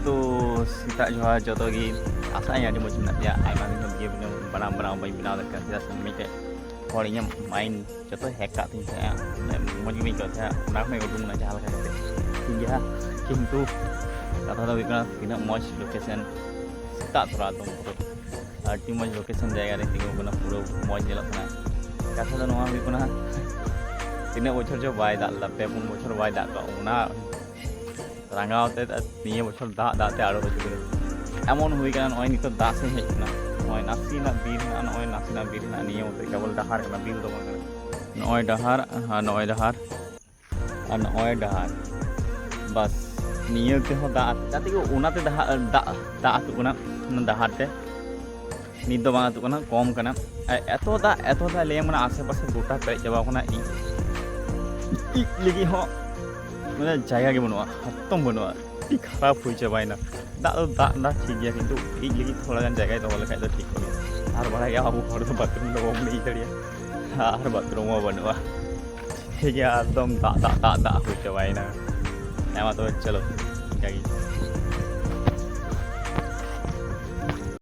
तो सीता जो है जो की आशा अड़ी मज मे आयमा दिन बिगे बनाव बनाव बी बनाव चेदा से मिट्टे हर इन माइंड जो हैक का मज गई उडूंगना जहाँ ठीक है किंतु कथा तो तीना मज लोकेशन सीता थोड़ा एकदम पूरा अड़ी मज लोकेशन जगह तीगूना पूरा मज नोना कथा तो तीन बचर जो बै दाग पे 4 बचर बै दाग रांगाते निये बचर दाग दाते आरो एमन हुईना नई नित दाग से हेजना नई नासीना बीर नई नासीना बीर निये मत केवल डहार बीर दो नई डहार नई डहार और नई डहार बस निये तेहो दाग जाते दाग आतुना डहार ते नित दो बांग आतुना कम करना एत दाग ले मैं आसे पासे गोटा पेज चाबाना लगी मैं जगह के बनवा हतम बनवा खराब हो चाबाना दाग ठीक है किंतु लगी थोड़ा गान जगह दो लेखा तो ठीक हो और बड़ा अब बाथरूम दो नहीं दाड़िया और बाथरूम बनवा ठीक है एकदम दाग हो चाबाना तो चलो इनका